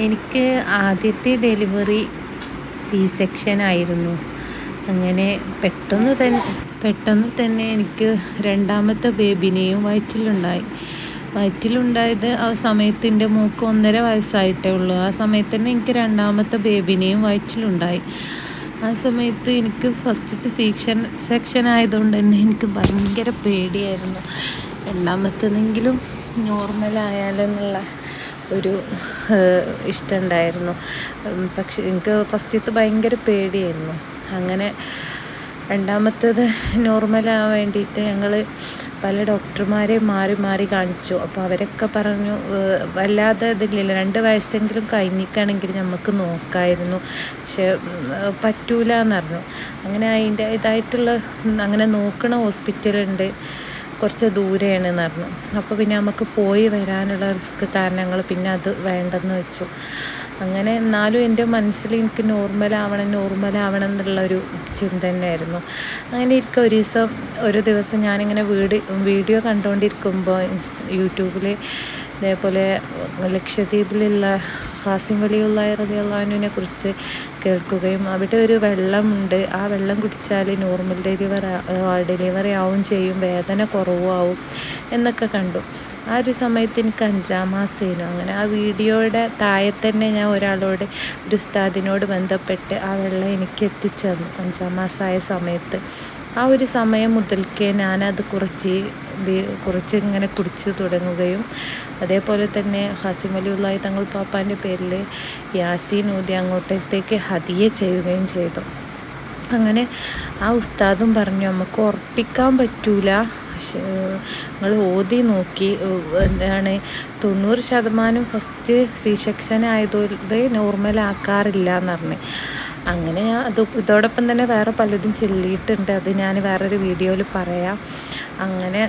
എനിക്ക് ആദ്യത്തെ delivery C section ആയിരുന്നു. അങ്ങനെ പെട്ടെന്ന് തന്നെ എനിക്ക് രണ്ടാമത്തെ ബേബിനെയും വയറ്റിലുണ്ടായത് ആ സമയത്ത് എൻ്റെ മോൾക്ക് 1.5 വയസ്സായിട്ടേ ഉള്ളൂ. ആ സമയത്ത് തന്നെ എനിക്ക് രണ്ടാമത്തെ ബേബിനെയും വയറ്റിലുണ്ടായി. ആ സമയത്ത് എനിക്ക് ഫസ്റ്റത്തെ സെക്ഷൻ ആയതുകൊണ്ട് തന്നെ എനിക്ക് ഭയങ്കര പേടിയായിരുന്നു. രണ്ടാമത്തേതെങ്കിലും നോർമലായാലെന്നുള്ള ഒരു ഇഷ്ടമുണ്ടായിരുന്നു. പക്ഷെ എനിക്ക് ഫസ്റ്റത്തെ ഭയങ്കര പേടിയായിരുന്നു. അങ്ങനെ രണ്ടാമത്തേത് നോർമലാകാൻ വേണ്ടിയിട്ട് ഞങ്ങൾ പല ഡോക്ടർമാരെ മാറി കാണിച്ചു. അപ്പോൾ അവരൊക്കെ പറഞ്ഞു വല്ലാതെ ഇതില്ല, 2 വയസ്സെങ്കിലും കഴിഞ്ഞിട്ടാണെങ്കിൽ നമുക്ക് നോക്കായിരുന്നു, പക്ഷെ പറ്റൂല എന്ന് പറഞ്ഞു. അങ്ങനെ അതിൻ്റെ ഇതായിട്ടുള്ള അങ്ങനെ നോക്കണ ഹോസ്പിറ്റലുണ്ട്, കുറച്ച് ദൂരെയാണെന്ന് പറഞ്ഞു. അപ്പോൾ പിന്നെ നമുക്ക് പോയി വരാനുള്ള റിസ്ക് കാരണം ഞങ്ങൾ പിന്നെ അത് വേണ്ടെന്ന് വെച്ചു. അങ്ങനെ എന്നാലും എൻ്റെ മനസ്സിൽ എനിക്ക് നോർമലാവണം എന്നുള്ളൊരു ചിന്ത തന്നെയായിരുന്നു. അങ്ങനെ ഒരു ദിവസം ഞാനിങ്ങനെ വീഡിയോ കണ്ടുകൊണ്ടിരിക്കുമ്പോൾ യൂട്യൂബിൽ ഇതേപോലെ ലക്ഷദ്വീപിലുള്ള ഖാസിം വലിയുള്ളാഹി റളിയല്ലാഹു അൻഹുവിനെ കുറിച്ച് കേൾക്കുകയും അവിടെ ഒരു വെള്ളമുണ്ട്, ആ വെള്ളം കുടിച്ചാൽ നോർമൽ ഡെലിവറി ആവും ചെയ്യും, വേദന കുറവാവും എന്നൊക്കെ കണ്ടു. ആ ഒരു സമയത്ത് എനിക്ക് 5-ാം മാസമായിരുന്നു. അങ്ങനെ ആ വീഡിയോയുടെ താഴെ തന്നെ ഞാൻ ഒരു ഉസ്താദിനോട് ബന്ധപ്പെട്ട് ആ വെള്ളം എനിക്ക് എത്തിച്ചു തന്നു 5-ാം മാസമായ സമയത്ത്. ആ ഒരു സമയം മുതൽക്കേ ഞാനത് കുറച്ച് ഇങ്ങനെ കുടിച്ച് തുടങ്ങുകയും അതേപോലെ തന്നെ ഖാസിം വലിയുള്ളാഹി തങ്ങൾ പാപ്പാൻ്റെ പേരിൽ യാസീൻ ഊതി അങ്ങോട്ടത്തേക്ക് ഹദിയ ചെയ്യുകയും ചെയ്തു. അങ്ങനെ ആ ഉസ്താദും പറഞ്ഞു, നമുക്ക് ഉറപ്പിക്കാൻ പറ്റൂല, നിങ്ങൾ ഓതി നോക്കി, എന്താണ് 90% ഫസ്റ്റ് സി സെക്ഷൻ ആയതുകൊണ്ട് നോർമലാക്കാറില്ല എന്ന് പറഞ്ഞു. അങ്ങനെ ഞാൻ ഇതോടൊപ്പം തന്നെ വേറെ പലതും ചൊല്ലിയിട്ടുണ്ട്, അത് ഞാൻ വേറൊരു വീഡിയോയിൽ പറയാം. അങ്ങനെ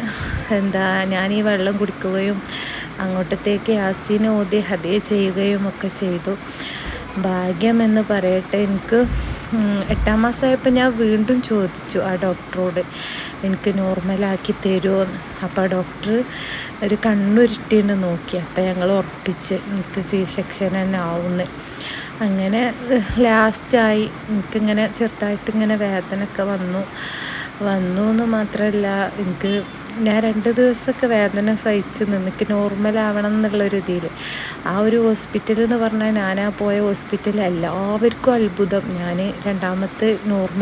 ഞാൻ ഈ വെള്ളം കുടിക്കുകയും അങ്ങോട്ടത്തേക്ക് യാസീൻ ഓതി ഹദിയ ചെയ്യുകയും ഒക്കെ ചെയ്തു. ഭാഗ്യമെന്ന് പറയട്ടെ, എനിക്ക് 8-ാം മാസമായപ്പോൾ ഞാൻ വീണ്ടും ചോദിച്ചു ആ ഡോക്ടറോട്, എനിക്ക് നോർമലാക്കി തരുമോയെന്ന്. അപ്പോൾ ആ ഡോക്ടർ ഒരു കണ്ണുരുട്ടിയിട്ട് നോക്കി. അപ്പോൾ ഞങ്ങൾ ഉറപ്പിച്ച് എനിക്ക് സി സെക്ഷൻ തന്നെ ആവുമെന്ന്. അങ്ങനെ ലാസ്റ്റായി. എനിക്കിങ്ങനെ ചെറുതായിട്ടിങ്ങനെ വേദനയൊക്കെ വന്നു എന്ന് മാത്രമല്ല, ഞാൻ 2 ദിവസമൊക്കെ വേദന സഹിച്ച് നിന്ന് എനിക്ക് നോർമലാവണം എന്നുള്ളൊരു ഇതിൽ. ആ ഒരു ഹോസ്പിറ്റൽ എന്ന് പറഞ്ഞാൽ, ഞാനാ പോയ ഹോസ്പിറ്റൽ എല്ലാവർക്കും അത്ഭുതം, ഞാൻ രണ്ടാമത്തെ നോർമൽ